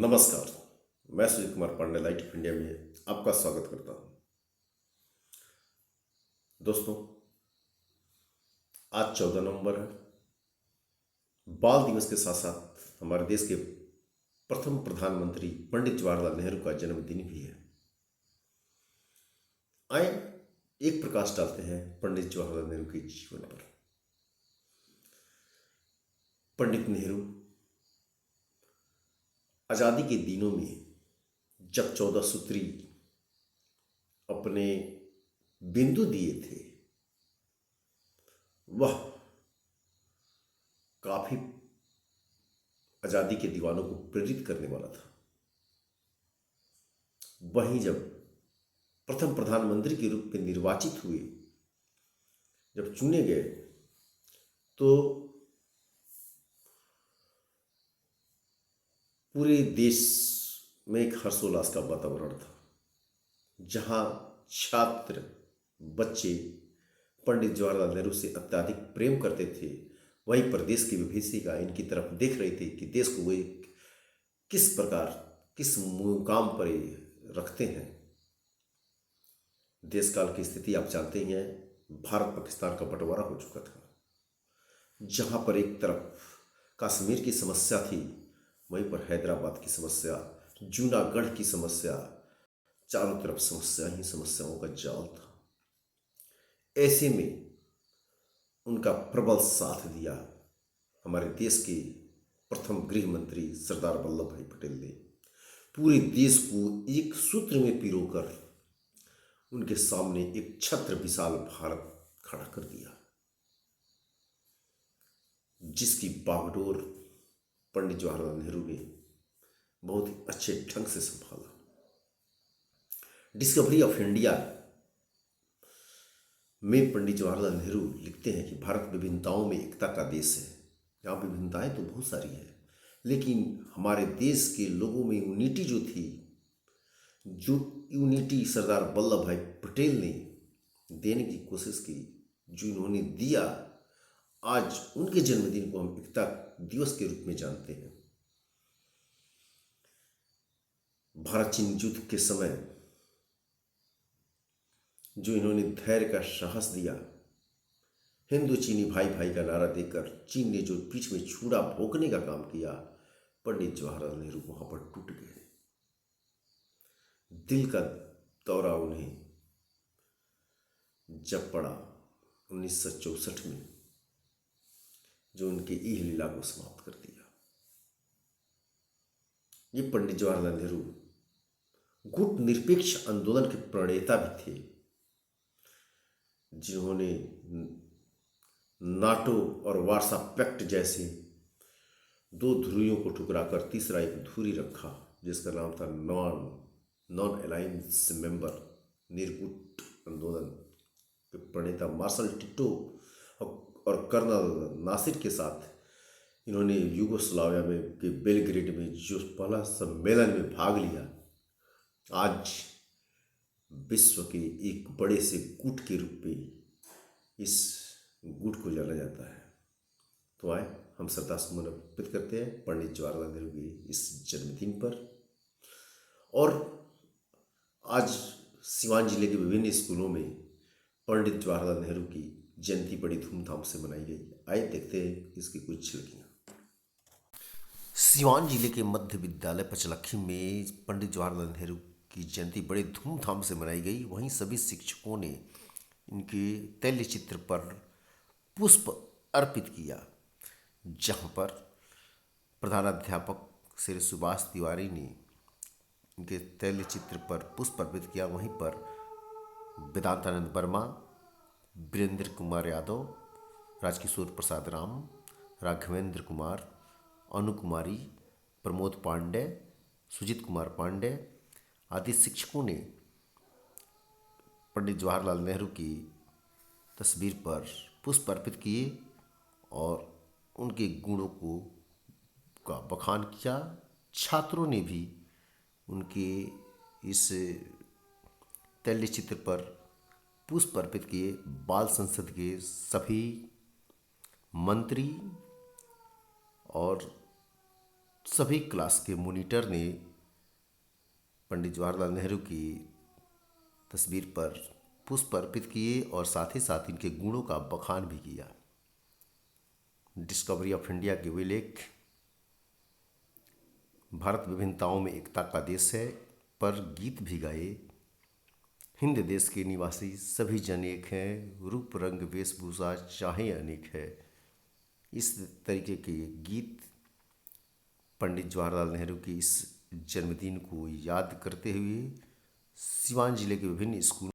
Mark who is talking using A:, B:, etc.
A: नमस्कार। मैं Sujit Kumar Pandey light of India में आपका स्वागत करता हूं। दोस्तों, आज 14 नवंबर है। बाल दिवस के साथ साथ हमारे देश के प्रथम प्रधानमंत्री पंडित जवाहरलाल नेहरू का जन्मदिन भी है। आए एक प्रकाश डालते हैं पंडित जवाहरलाल नेहरू के जीवन पर। पंडित नेहरू आजादी के दिनों में जब 14 सूत्री अपने बिंदु दिए थे, वह काफी आजादी के दीवानों को प्रेरित करने वाला था। वहीं जब प्रथम प्रधानमंत्री के रूप में निर्वाचित हुए, जब चुने गए, तो पूरे देश में एक हर्षोल्लास का वातावरण था। जहां छात्र बच्चे पंडित जवाहरलाल नेहरू से अत्यधिक प्रेम करते थे, वहीं प्रदेश की विभीषिका इनकी तरफ देख रही थी कि देश को वे किस प्रकार, किस मुकाम पर ये रखते हैं। देश काल की स्थिति आप जानते ही हैं। भारत पाकिस्तान का बंटवारा हो चुका था, जहां पर एक तरफ कश्मीर की समस्या थी, वहीं पर हैदराबाद की समस्या, जूनागढ़ की समस्या, चारों तरफ समस्या ही समस्याओं का जाल था। ऐसे में उनका प्रबल साथ दिया हमारे देश के प्रथम गृह मंत्री सरदार वल्लभ भाई पटेल ने। पूरे देश को एक सूत्र में पिरोकर उनके सामने एक छत्र विशाल भारत खड़ा कर दिया, जिसकी बागडोर पंडित जवाहरलाल नेहरू ने बहुत ही अच्छे ढंग से संभाला। डिस्कवरी ऑफ इंडिया में पंडित जवाहरलाल नेहरू लिखते हैं कि भारत विभिन्नताओं में एकता का देश है। यहाँ विभिन्नताएं तो बहुत सारी है, लेकिन हमारे देश के लोगों में यूनिटी जो थी, जो यूनिटी सरदार वल्लभ भाई पटेल ने देने की कोशिश की, जो इन्होंने दिया, आज उनके जन्मदिन को हम एकता दिवस के रूप में जानते हैं। भारत चीन युद्ध के समय जो इन्होंने धैर्य का साहस दिया, हिंदू चीनी भाई भाई का नारा देकर चीन ने जो पीठ में छुरा भोंकने का काम किया, पंडित जवाहरलाल नेहरू वहां पर टूट गए। दिल का दौरा उन्हें जब पड़ा 1964 में, जो उनके इह लीला को समाप्त कर दिया। ये पंडित जवाहरलाल नेहरू गुट निरपेक्ष आंदोलन के प्रणेता भी थे, जिन्होंने नाटो और वार्सा पैक्ट जैसे दो ध्रुवियों को ठुकराकर तीसरा एक धुरी रखा, जिसका नाम था नॉन अलायंस मेंबर। निर्गुट आंदोलन के प्रणेता मार्शल टिटो और कर्नल नासिर के साथ इन्होंने यूगोस्लाविया में के बेलग्रेड में जो पहला सम्मेलन में भाग लिया, आज विश्व के एक बड़े से गुट के रूप में इस गुट को जाना जाता है। तो आए हम श्रद्धा सुमन अर्पित करते हैं पंडित जवाहरलाल नेहरू के इस जन्मदिन पर। और आज सिवान जिले के विभिन्न स्कूलों में पंडित जवाहरलाल नेहरू की जयंती बड़ी धूमधाम से मनाई गई। आइए देखते हैं इसकी कुछ झलकियाँ। सिवान जिले के मध्य विद्यालय पचलखी में पंडित जवाहरलाल नेहरू की जयंती बड़े धूमधाम से मनाई गई। वहीं सभी शिक्षकों ने इनके तैल्य चित्र पर पुष्प अर्पित किया, जहां पर प्रधानाध्यापक श्री सुभाष तिवारी ने इनके तैल्य चित्र पर पुष्प अर्पित किया। वहीं पर वेदांतानंद वर्मा, वीरेंद्र कुमार यादव, राजकिशोर प्रसाद राम, राघवेंद्र कुमार, अनु कुमारी, प्रमोद पांडे, सुजीत कुमार पांडे, आदि शिक्षकों ने पंडित जवाहरलाल नेहरू की तस्वीर पर पुष्प अर्पित किए और उनके गुणों को का बखान किया। छात्रों ने भी उनके इस तैल्य चित्र पर पुष्प अर्पित किए। बाल संसद के सभी मंत्री और सभी क्लास के मॉनिटर ने पंडित जवाहरलाल नेहरू की तस्वीर पर पुष्प अर्पित किए और साथ ही साथ इनके गुणों का बखान भी किया। डिस्कवरी ऑफ इंडिया के वे लेख भारत विभिन्नताओं में एकता का देश है पर गीत भी गाए। हिंद देश के निवासी सभी जन एक हैं, रूप रंग वेशभूषा चाहे अनेक है। इस तरीके के गीत पंडित जवाहरलाल नेहरू की इस जन्मदिन को याद करते हुए सिवान जिले के विभिन्न स्कूलों